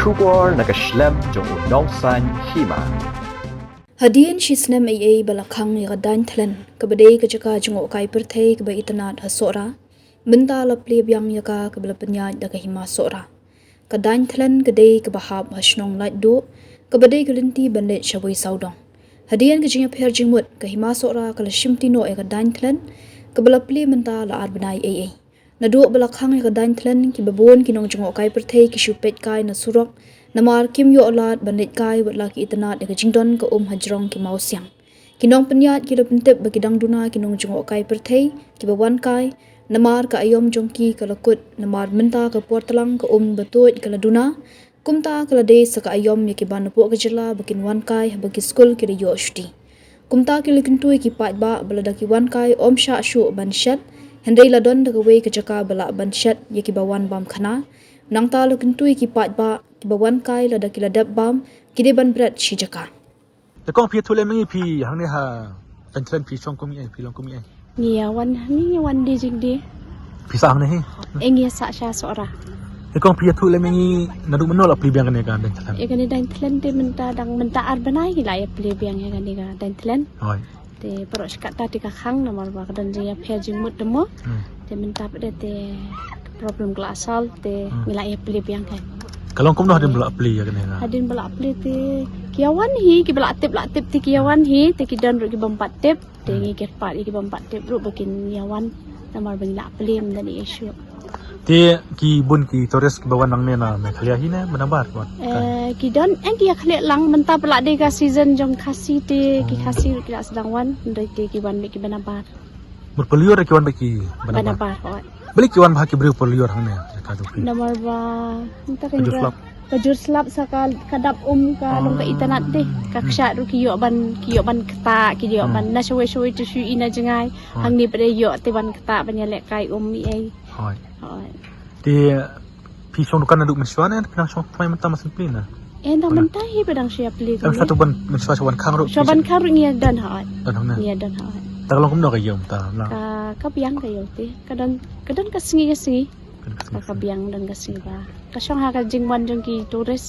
Shubor nakaslem jong unongsan hima. Hadian shisnem AA balakhang ya dan thlen kabadai ka jaka jungo kai perthei ka itanat hasora benta laple byang yaka ka belapnya daga hima sora ka dan thlen kadai ka bahab hasnong light do kabadai galinti bandet shawai saudong hadian ka jinya pher jingmut ka hima sora ka shimtino e ka dan thlen ka belaple menta la arbnai AA na do balakhang ya ka dan thlen ki babon kinong jungo kai perthei ki shupet kai na surok namar kim yo alat bandit kai watla ki itanat de jingdon ka hajrong ki mausiang kinong penyat ki lepentep bagi dang duna kinong jungo kai perthei ki bawan kai namar ka ayom jongki ka lakut namar menta ka portalang ka batut ka laduna kumta ka lade saka ayom ya ki banapo ka jela bakin wan kai bagi skul ki yo shti kumta ki lekentui ki pat ba balada ki wan kai sha shu ban shat hendai ladon de we ka jaka bala ban shat ya ki bawan bam khana nang ta lekentui ki pat ba bawan kai lada kila dab bam kide ban brat shi jakaแต่กองพี่ทุเรศไม่พี่หังเนี่ยฮะเป็นเทรนพี่ช่องก็มีไอพี่ลองก็มีไอ Ngia wan di jing di. พี่สางเนี่ย Engia sa sha sora. แต่กองพี่ทุเรศไม่นาดูมันโน่ละพี่เบียงกันเนี่ยกันเป็นเทรน E kani dan tlen de menta arbanai gila ya ple biang ya kani ga dan tlen. อ๋อ Te perok kata ti ka khang namar ba dan dia phe jing mut demo. Te menta pada te problem glasal te gila ya ple biang kan. ก็ลองก้มหน้าดินบลับลีกันเนี่ยนะ Hadin bala ple te kiawan hi ki bala tip ti kiawan hi te ki dan ru ki bompat tip te ngi ket pat ki bompat tip ru bakin kiawan namar bang la ple dan issue. ที่กีบุญกีทอริสกีบวันนังเนี่ยนะไม่ขลียหินะมันน้ำบาดก่อน Kidon ki khle lang menta pelak de ka season jong khasi te ki khasi ki sedang wan ndai te ki ban ki banabar หมดปลิวเลยกีวันไปกีมันน้ำบาด banabar hot บลิกีวันพากีบริวปลิวทั้งเนี่ยการดูพี่ namar ba enta kan Kajur slap. kajur slap sakal kadap ka long ka itanat de ka ksha ru ki yo ban kata ki yo ban na shwe tu shu ina jengai hang ni pade yo te ban kata ban ya lek kai mi ai อ๋อ hot ที่พี่ช่องดูกันนะดูมันชัวร์เนี่ยพี่น้องช่องทำไมมันตามมาสิบปีนะ enda menta hi pedang siap li แต่สตุบันมันชัวร์ชวันข้างรูป soban karu ngia dan hot ตอนทั้งนั้น ngia dan hot แต่ก็ลองก้มหน้ากันเยอะแต่ละ ka biang ka yo te kadang ka singi ka biang dan ka singi ba ka syong ha ka jingwan jong ki turis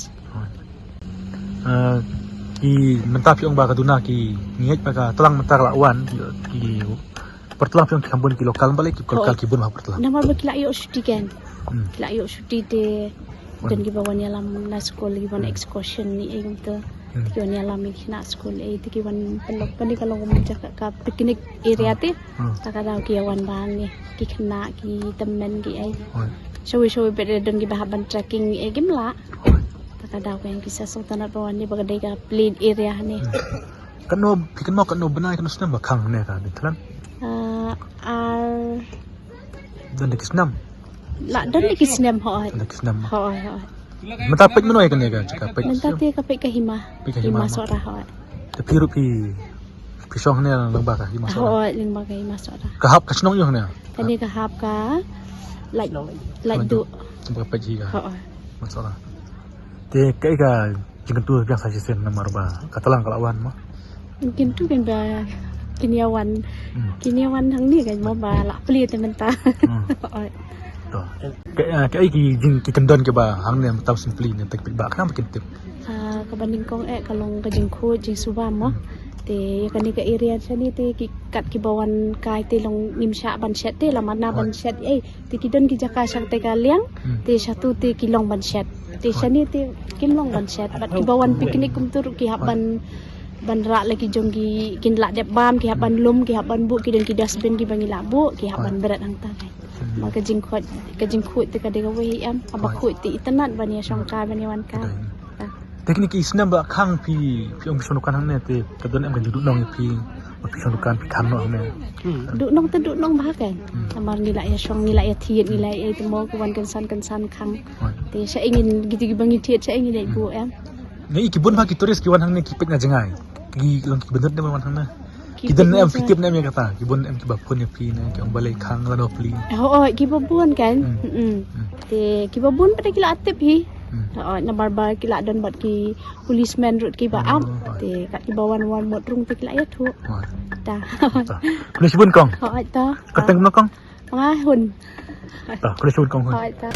กีมันตาพี่องบากระดูนากีเงี้ยไปกะตลังมันตากละวันกีpertelang pion kambun ki lokal balik ki lokal ki bun ma pertelang namar ba kila yo shuti kan kila yo shuti te dan ki bawan ya lam na school ki ban excursion ni ay gumta ki wan ya lam ki na school ay te ki wan pelok pani kalong kumja ka picnic area te takadaw ki wan bang ni ki khna ki tamnen ki ay showi be dan ki bahaban trekking ay gimla takadaw ko yang kisah sultanat bawan ni bagadai ka plain area ni กันโนพี่กันนอกกันโนบนายกันโนสนัมบะคังเนี่ยกันดิทัน dan de kisnam la dan ni kisnem hoi dan kisnam hoi mata pek menoi kan ya kan cakap pek menta te ka pek ka hima sora hoi te piru pi song ne lang ba ka hima sora hoi ling ba ka hima sora ka hap kasnong yo ne kani ka hap ka like du ba pek ji ka hoi masora te kai ka jingan tu yang sa sen namar ba katalang kalawan ma mungkin tu kan ba kiniawan thang ni kan mo ba la pli te menta hoi to kai ki jing ki kendon ke ba hang ne tau simply ne tek ba kana makin tip ka banding kong kalong ka jing khu jing subam mo te kani ka area sani te ki kat ki bawan kai te long nimsha ban shet te lamana ban shet te ki don ki jaka sak te ka liang te satu te ki long ban shet te sani te kim long ban shet bat ki bawan piknik kum tur ki haban ban rak lagi jong ki kin la dep bam ki haban lum ki haban bu ki den ki dasbin ki bangi la bu ki haban berat hang ta kai ma ka jing khot te ka de ka we am aba khot te itanat ban ya song ka ban ya wan ka teknik isnam ba khang pi ong sonukan hang ne te kadon em kan juduk nong pi sonukan pi khang no ne du nong ba kan amar nila ya song nila ya thiet nila ya temo ku wan kan san khang te sa ingin gitu bangi thiet sa ingin dai bu em ngai ki bun ba ki turis ki wan hang ne ki pek na jengai ki long ki bener ne wan hang na ki den em fitip ne me kata ki bun em ki ba pun ne pi ne ki ong balai khang la no pli ki babun kan te ki babun pada kila atip hi nambar ba kila don bat ki policeman rut ki ba am te kat ki bawan wan mot rung te kila ya thu ta kuni sibun kong ta kateng no kong ma hun ta kuni sibun kong hun ta